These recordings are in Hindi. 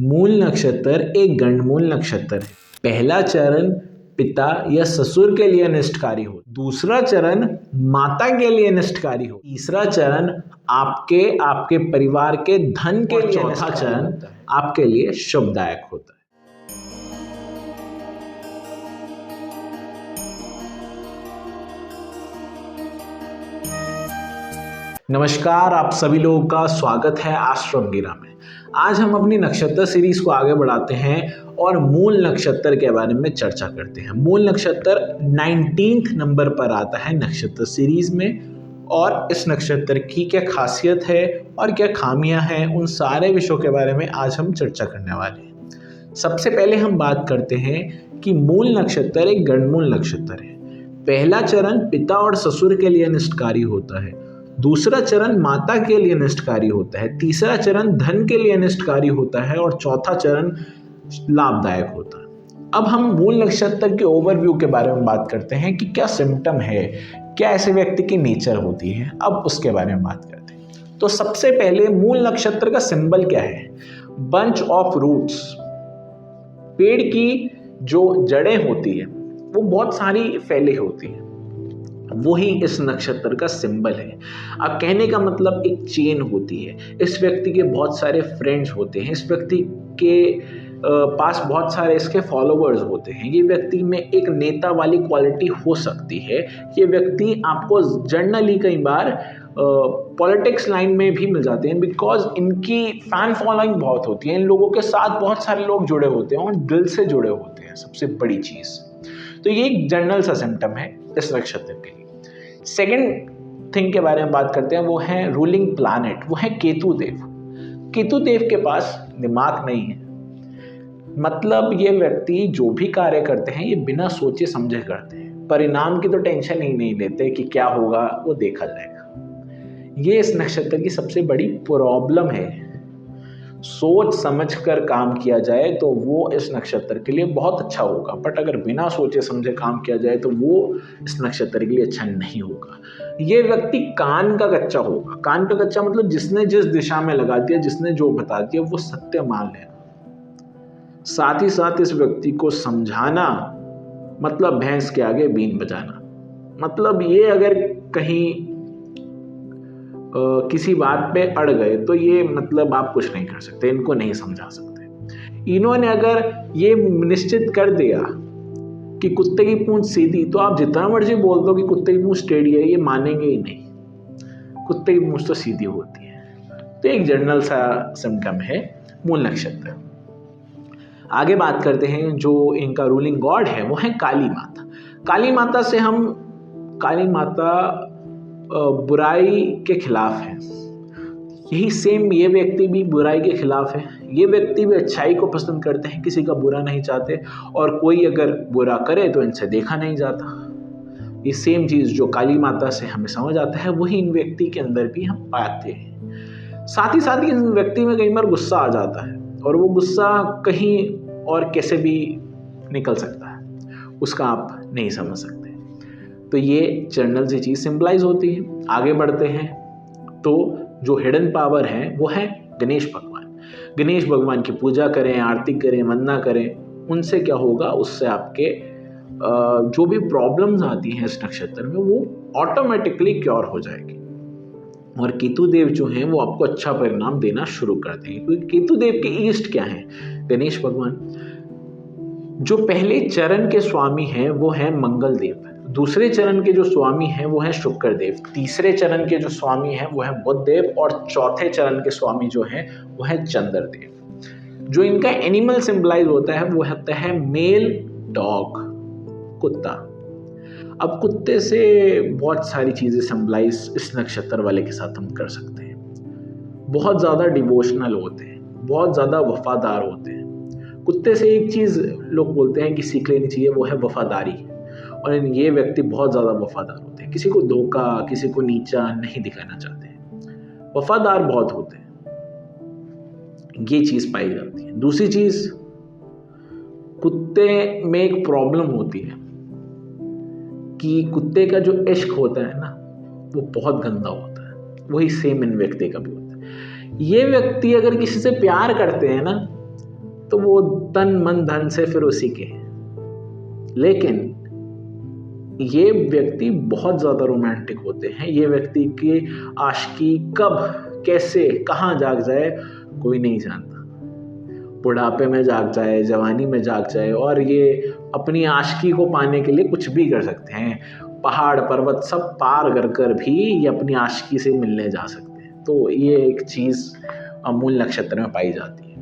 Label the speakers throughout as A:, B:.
A: मूल नक्षत्र एक गंडमूल नक्षत्र है। पहला चरण पिता या ससुर के लिए अनिष्टकारी हो, दूसरा चरण माता के लिए अनिष्टकारी हो, तीसरा चरण आपके परिवार के धन के लिए, चौथा चरण आपके लिए शुभदायक होता है। नमस्कार, आप सभी लोगों का स्वागत है एस्ट्रो अंगिरा में। आज हम अपनी नक्षत्र सीरीज को आगे बढ़ाते हैं और मूल नक्षत्र के बारे में चर्चा करते हैं। मूल नक्षत्र 19 नंबर पर आता है नक्षत्र सीरीज में, और इस नक्षत्र की क्या खासियत है और क्या खामियां हैं, उन सारे विषयों के बारे में आज हम चर्चा करने वाले हैं। सबसे पहले हम बात करते हैं कि मूल नक्षत्र एक गंडमूल नक्षत्र है। पहला चरण पिता और ससुर के लिए अनिष्टकारी होता है, दूसरा चरण माता के लिए अनिष्टकारी होता है, तीसरा चरण धन के लिए अनिष्टकारी होता है और चौथा चरण लाभदायक होता है। अब हम मूल नक्षत्र के ओवरव्यू के बारे में बात करते हैं कि क्या सिम्टम है, क्या ऐसे व्यक्ति की नेचर होती है, अब उसके बारे में बात करते हैं। तो सबसे पहले मूल नक्षत्र का सिंबल क्या है? Bunch of roots. पेड़ की जो जड़ें होती है वो बहुत सारी फैली होती है, वही इस नक्षत्र का सिंबल है। अब कहने का मतलब एक चेन होती है। इस व्यक्ति के बहुत सारे फ्रेंड्स होते हैं, इस व्यक्ति के पास बहुत सारे इसके फॉलोअर्स होते हैं। ये व्यक्ति में एक नेता वाली क्वालिटी हो सकती है। ये व्यक्ति आपको जनरली कई बार पॉलिटिक्स लाइन में भी मिल जाते हैं, बिकॉज इनकी फैन फॉलोइंग बहुत होती है। इन लोगों के साथ बहुत सारे लोग जुड़े होते हैं और दिल से जुड़े होते हैं, सबसे बड़ी चीज़। तो ये एक जनरल सा सिम्टम है इस नक्षत्र के लिए। सेकेंड थिंग के बारे में बात करते हैं, वो है रूलिंग प्लैनेट, वो है केतु देव। केतु देव के पास दिमाग नहीं है, मतलब ये व्यक्ति जो भी कार्य करते हैं ये बिना सोचे समझे करते हैं। परिणाम की तो टेंशन ही नहीं लेते कि क्या होगा, वो देखा जाएगा। ये इस नक्षत्र की सबसे बड़ी प्रॉब्लम है। सोच समझ कर काम किया जाए तो वो इस नक्षत्र के लिए बहुत अच्छा होगा, बट अगर बिना सोचे समझे काम किया जाए तो वो इस नक्षत्र के लिए अच्छा नहीं होगा। ये व्यक्ति कान का कच्चा होगा। कान का कच्चा मतलब जिसने जिस दिशा में लगा दिया, जिसने जो बता दिया वो सत्य मान लेना। साथ ही साथ इस व्यक्ति को समझाना मतलब भैंस के आगे बीन बजाना। मतलब ये अगर कहीं किसी बात पे अड़ गए तो ये मतलब आप कुछ नहीं कर सकते, इनको नहीं समझा सकते। इन्होंने अगर ये निश्चित कर दिया कि कुत्ते की पूंछ सीधी, तो आप जितना मर्जी बोल दो कि कुत्ते की पूंछ टेढ़ी है, ये मानेंगे ही नहीं। कुत्ते की पूंछ तो सीधी होती है। तो एक जनरल सा सिम्टम है मूल नक्षत्र। आगे बात करते हैं, जो इनका रूलिंग गॉड है वो है काली माता। काली माता से हम, काली माता बुराई के खिलाफ है। यही सेम ये व्यक्ति भी बुराई के खिलाफ है। ये व्यक्ति भी अच्छाई को पसंद करते हैं, किसी का बुरा नहीं चाहते, और कोई अगर बुरा करे तो इनसे देखा नहीं जाता। ये सेम चीज़ जो काली माता से हमें समझ आता है वही इन व्यक्ति के अंदर भी हम पाते हैं। साथ ही साथ इन व्यक्ति में कई बार गुस्सा आ जाता है, और वो गुस्सा कहीं और कैसे भी निकल सकता है, उसका आप नहीं समझ सकते। तो ये जनरल सी चीज़ सिंबलाइज होती है। आगे बढ़ते हैं तो जो हिडन पावर है वो है गणेश भगवान। गणेश भगवान की पूजा करें, आरती करें, वंदना करें, उनसे क्या होगा, उससे आपके जो भी प्रॉब्लम्स आती हैं इस नक्षत्र में वो ऑटोमेटिकली क्योर हो जाएगी। और केतु देव जो हैं वो आपको अच्छा परिणाम देना शुरू कर देंगे, क्योंकि केतु देव के ईष्ट क्या हैं? गणेश भगवान। जो पहले चरण के स्वामी हैं वो है मंगल देव, दूसरे चरण के जो स्वामी हैं वो है शुक्र देव, तीसरे चरण के जो स्वामी हैं वो है बुध देव, और चौथे चरण के स्वामी जो हैं वो है चंद्र देव। जो इनका एनिमल सिंबलाइज होता है वो होता है मेल डॉग, कुत्ता। अब कुत्ते से बहुत सारी चीज़ें सिंबलाइज इस नक्षत्र वाले के साथ हम कर सकते हैं। बहुत ज़्यादा डिवोशनल होते हैं, बहुत ज़्यादा वफादार होते हैं। कुत्ते से एक चीज़ लोग बोलते हैं कि सीख लेनी चाहिए, वो है वफादारी। और ये व्यक्ति बहुत ज़्यादा वफादार होते हैं, किसी को धोखा, किसी को नीचा नहीं दिखाना चाहते हैं, वफादार बहुत होते हैं। ये चीज़ पाई जाती है। दूसरी चीज़, कुत्ते में एक प्रॉब्लम होती है कि कुत्ते का जो इश्क होता है ना वो बहुत गंदा होता है। वही सेम इन व्यक्ति का भी होता है। ये व्यक्ति अगर किसी से प्यार करते हैं ना तो वो तन मन धन से फिर उसी के। लेकिन ये व्यक्ति बहुत ज़्यादा रोमांटिक होते हैं। ये व्यक्ति की आशिकी कब, कैसे, कहाँ जाग जाए कोई नहीं जानता। बुढ़ापे में जाग जाए, जवानी में जाग जाए, और ये अपनी आशिकी को पाने के लिए कुछ भी कर सकते हैं। पहाड़ पर्वत सब पार कर कर भी ये अपनी आशिकी से मिलने जा सकते हैं। तो ये एक चीज़ मूल नक्षत्र में पाई जाती है।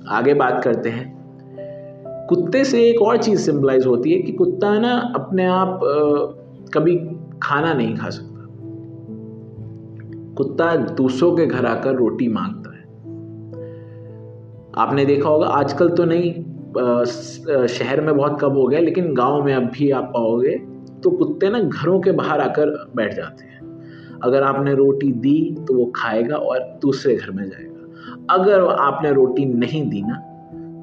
A: आगे बात करते हैं, कुत्ते से एक और चीज़ सिंबलाइज होती है कि कुत्ता ना अपने आप कभी खाना नहीं खा सकता। कुत्ता दूसरों के घर आकर रोटी मांगता है। आपने देखा होगा, आजकल तो नहीं, शहर में बहुत कम हो गया, लेकिन गांव में अब भी आप पाओगे तो कुत्ते ना घरों के बाहर आकर बैठ जाते हैं। अगर आपने रोटी दी तो वो खाएगा और दूसरे घर में जाएगा। अगर आपने रोटी नहीं दी ना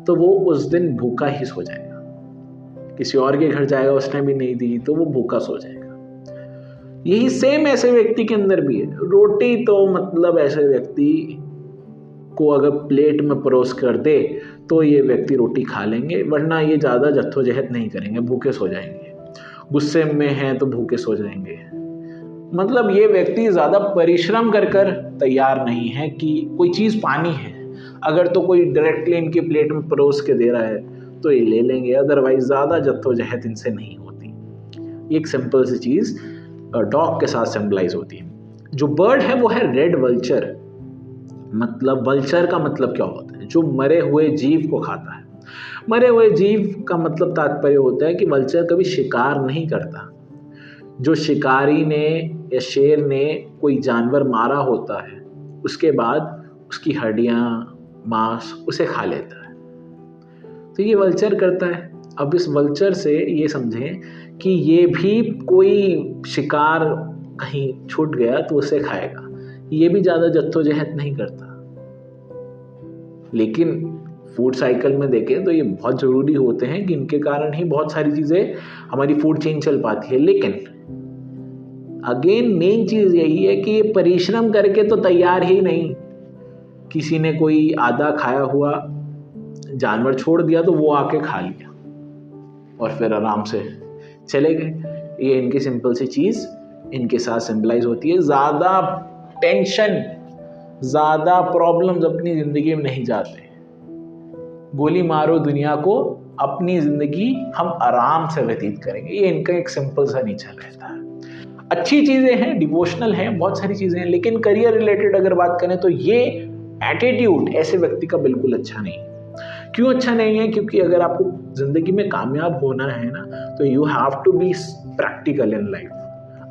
A: तो वो उस दिन भूखा ही सो जाएगा। किसी और के घर जाएगा, उसने भी नहीं दी तो वो भूखा सो जाएगा। यही सेम ऐसे व्यक्ति के अंदर भी है। रोटी तो मतलब ऐसे व्यक्ति को अगर प्लेट में परोस कर दे तो ये व्यक्ति रोटी खा लेंगे, वरना ये ज़्यादा जद्दोजहद नहीं करेंगे, भूखे सो जाएंगे। गुस्से में हैं तो भूखे सो जाएंगे। मतलब ये व्यक्ति ज़्यादा परिश्रम कर कर तैयार नहीं है कि कोई चीज़ पानी है। अगर तो कोई डायरेक्टली इनकी प्लेट में परोस के दे रहा है तो ये ले लेंगे, अदरवाइज ज़्यादा जद्दोजहद इनसे नहीं होती। एक सिंपल सी चीज़ डॉग के साथ सिंबलाइज होती है। जो बर्ड है वो है रेड वल्चर। मतलब वल्चर का मतलब क्या होता है? जो मरे हुए जीव को खाता है। मरे हुए जीव का मतलब तात्पर्य होता है कि वल्चर कभी शिकार नहीं करता। जो शिकारी ने या शेर ने कोई जानवर मारा होता है, उसके बाद उसकी हड्डियाँ, मांस उसे खा लेता है, तो ये वल्चर करता है। अब इस वल्चर से ये समझें कि ये भी कोई शिकार कहीं छूट गया तो उसे खाएगा। ये भी ज़्यादा जद्दोजहद नहीं करता। लेकिन फूड साइकिल में देखें तो ये बहुत ज़रूरी होते हैं कि इनके कारण ही बहुत सारी चीज़ें हमारी फूड चेन चल पाती है। लेकिन अगेन मेन चीज़ यही है कि ये परिश्रम करके तो तैयार ही नहीं। किसी ने कोई आधा खाया हुआ जानवर छोड़ दिया तो वो आके खा लिया और फिर आराम से चले गए। ये इनकी सिंपल सी चीज़ इनके साथ सिंबलाइज होती है। ज़्यादा टेंशन, ज़्यादा प्रॉब्लम्स अपनी ज़िंदगी में नहीं जाते। गोली मारो दुनिया को, अपनी ज़िंदगी हम आराम से व्यतीत करेंगे। ये इनका एक सिंपल सा नेचर रहता है। अच्छी चीज़ें हैं, डिवोशनल हैं, बहुत सारी चीज़ें हैं, लेकिन करियर रिलेटेड अगर बात करें तो ये एटीट्यूड ऐसे व्यक्ति का बिल्कुल अच्छा नहीं है। क्यों अच्छा नहीं है? क्योंकि अगर आपको ज़िंदगी में कामयाब होना है ना तो you have to be practical in life.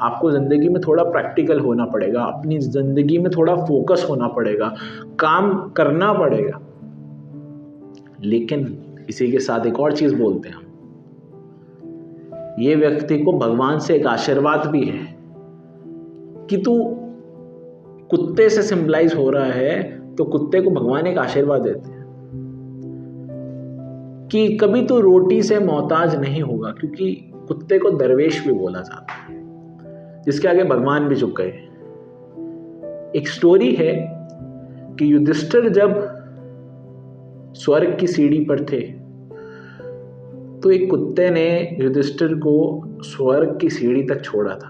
A: आपको ज़िंदगी में थोड़ा प्रैक्टिकल होना पड़ेगा, अपनी ज़िंदगी में थोड़ा फोकस होना पड़ेगा, काम करना पड़ेगा। लेकिन इसी के साथ एक और चीज़ बोलते हैं हम, ये व्यक्ति को भगवान से एक आशीर्वाद भी है कि तू कुत्ते से सिंबलाइज हो रहा है तो कुत्ते को भगवान एक आशीर्वाद देते हैं कि कभी तो रोटी से मोहताज नहीं होगा, क्योंकि कुत्ते को दरवेश भी बोला जाता है, जिसके आगे भगवान भी झुक गए। एक स्टोरी है कि युधिष्ठिर जब स्वर्ग की सीढ़ी पर थे तो एक कुत्ते ने युधिष्ठिर को स्वर्ग की सीढ़ी तक छोड़ा था।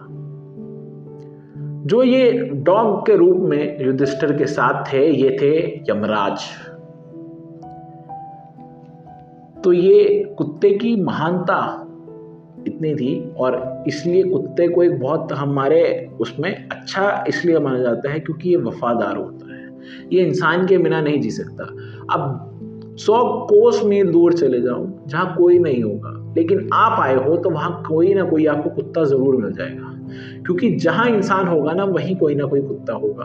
A: जो ये डॉग के रूप में युधिष्ठिर के साथ थे, ये थे यमराज। तो ये कुत्ते की महानता इतनी थी और इसलिए कुत्ते को एक बहुत हमारे उसमें अच्छा इसलिए माना जाता है क्योंकि ये वफादार होता है। ये इंसान के बिना नहीं जी सकता। अब 100 कोस मील दूर चले जाओ जहाँ कोई नहीं होगा, लेकिन आप आए हो तो वहाँ कोई ना कोई आपको कुत्ता ज़रूर मिल जाएगा, क्योंकि जहाँ इंसान होगा ना वहीं कोई ना कोई कुत्ता होगा।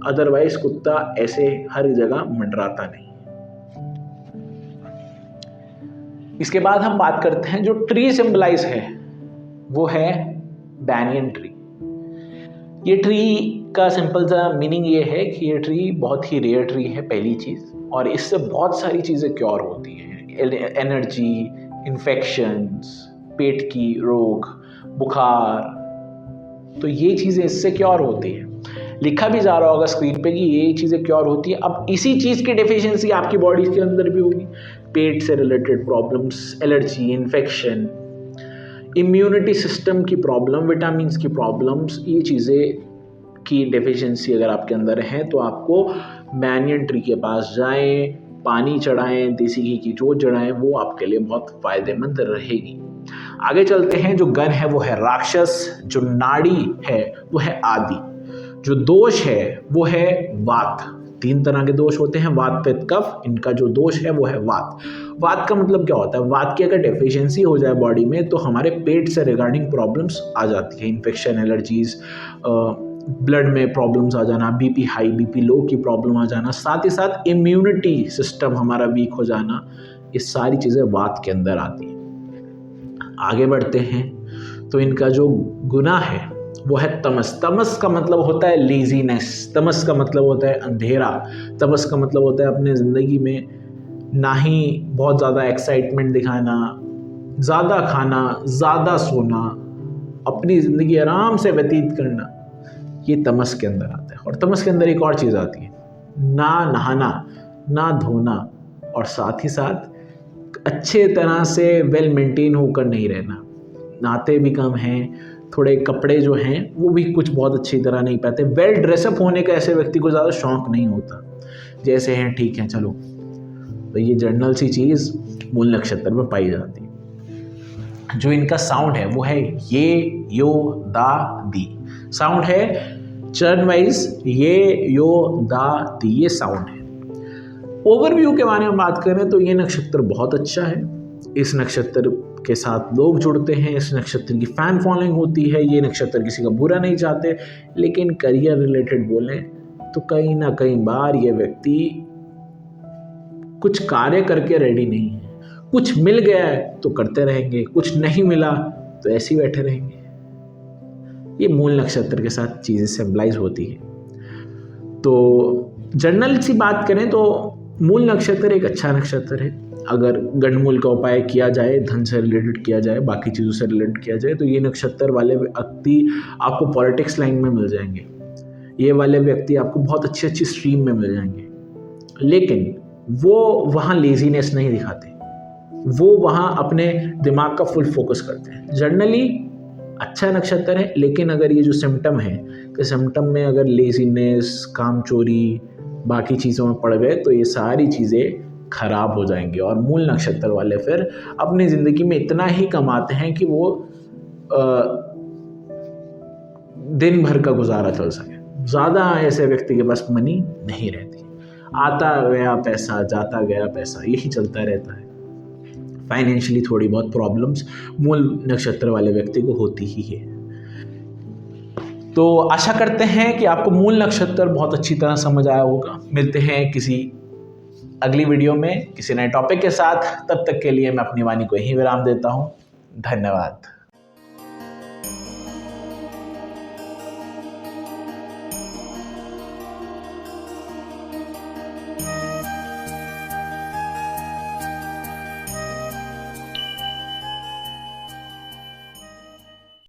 A: अदरवाइज कुत्ता ऐसे हर जगह मंडराता नहीं। इसके बाद हम बात करते हैं जो ट्री सिंबलाइज है वो है बैनियन ट्री। ये ट्री का सिंपल सा मीनिंग ये है कि ये ट्री बहुत ही रेयर ट्री है, पहली चीज़, और इससे बहुत सारी चीज़ें क्योर होती हैं। एनर्जी, इन्फेक्शंस, पेट की रोग, बुखार, तो ये चीज़ें इससे क्योर होती है। लिखा भी जा रहा होगा स्क्रीन पे कि ये चीज़ें क्योर होती है। अब इसी चीज़ की डेफिशिएंसी आपकी बॉडी के अंदर भी होगी, पेट से related problems, allergy, infection, immunity system की प्रॉब्लम, विटामिन्स की प्रॉब्लम्स, ये चीज़ें की डेफिशिएंसी अगर आपके अंदर है तो आपको मैनियन ट्री के पास जाएं, पानी चढ़ाएं, देसी घी की जोत जड़ाएं, वो आपके लिए बहुत फ़ायदेमंद रहेगी। आगे चलते हैं। जो गण है वो है राक्षस, जो नाड़ी है वो है आदि, जो दोष है वो है वात। 3 तरह के दोष होते हैं, वात, पित्त, कफ। इनका जो दोष है वो है वात। वात का मतलब क्या होता है? वात की अगर डेफिशिएंसी हो जाए बॉडी में तो हमारे पेट से रिगार्डिंग प्रॉब्लम्स आ जाती है, इन्फेक्शन, एलर्जीज, ब्लड में प्रॉब्लम्स आ जाना, बीपी हाई, बीपी लो की प्रॉब्लम आ जाना, साथ ही साथ इम्यूनिटी सिस्टम हमारा वीक हो जाना, ये सारी चीज़ें वात के अंदर आती हैं। आगे बढ़ते हैं तो इनका जो गुना है वो है तमस। तमस का मतलब होता है लेजीनेस, तमस का मतलब होता है अंधेरा, तमस का मतलब होता है अपने ज़िंदगी में ना ही बहुत ज़्यादा एक्साइटमेंट दिखाना, ज़्यादा खाना, ज़्यादा सोना, अपनी ज़िंदगी आराम से व्यतीत करना, ये तमस के अंदर आता है। और तमस के अंदर एक और चीज़ आती है, ना नहाना, ना धोना, और साथ ही साथ अच्छे तरह से वेल मेंटेन होकर नहीं रहना। नहाते भी कम हैं, थोड़े कपड़े जो हैं वो भी कुछ बहुत अच्छी तरह नहीं पहनते, वेल ड्रेसअप होने का ऐसे व्यक्ति को ज़्यादा शौक नहीं होता। जैसे हैं ठीक है चलो, तो ये जनरल सी चीज़ मूल नक्षत्र में पाई जाती है। जो इनका साउंड है वो है ये, यो, दा, दी। साउंड है चरण वाइज ये, यो, दा, दी, ये साउंड है। ओवरव्यू के बारे में बात करें तो ये नक्षत्र बहुत अच्छा है। इस नक्षत्र के साथ लोग जुड़ते हैं, इस नक्षत्र की फैन फॉलोइंग होती है। ये नक्षत्र किसी का बुरा नहीं चाहते, लेकिन करियर रिलेटेड बोलें तो कहीं ना कहीं बार ये व्यक्ति कुछ कार्य करके रेडी नहीं है। कुछ मिल गया है तो करते रहेंगे, कुछ नहीं मिला तो ऐसे ही बैठे रहेंगे। ये मूल नक्षत्र के साथ चीज़ें सिंबलाइज होती है। तो जनरल सी बात करें तो मूल नक्षत्र एक अच्छा नक्षत्र है। अगर गणमूल का उपाय किया जाए, धन से रिलेटेड किया जाए, बाकी चीज़ों से रिलेटेड किया जाए, तो ये नक्षत्र वाले व्यक्ति आपको पॉलिटिक्स लाइन में मिल जाएंगे। ये वाले व्यक्ति आपको बहुत अच्छी अच्छी स्ट्रीम में मिल जाएंगे, लेकिन वो वहाँ लेजीनेस नहीं दिखाते, वो वहाँ अपने दिमाग का फुल फोकस करते हैं। जनरली अच्छा नक्षत्र है, लेकिन अगर ये जो सिम्टम है कि सिम्टम में अगर लेजीनेस, कामचोरी, बाकी चीज़ों में पड़ गए तो ये सारी चीज़ें खराब हो जाएंगी। और मूल नक्षत्र वाले फिर अपनी ज़िंदगी में इतना ही कमाते हैं कि वो दिन भर का गुजारा चल सके। ज़्यादा ऐसे व्यक्ति के पास मनी नहीं रहती, आता गया पैसा, जाता गया पैसा, यही चलता रहता है। फाइनेंशियली थोड़ी बहुत प्रॉब्लम्स मूल नक्षत्र वाले व्यक्ति को होती ही है। तो आशा करते हैं कि आपको मूल नक्षत्र बहुत अच्छी तरह समझ आया होगा। मिलते हैं किसी अगली वीडियो में किसी नए टॉपिक के साथ। तब तक के लिए मैं अपनी वाणी को यहीं विराम देता हूँ। धन्यवाद।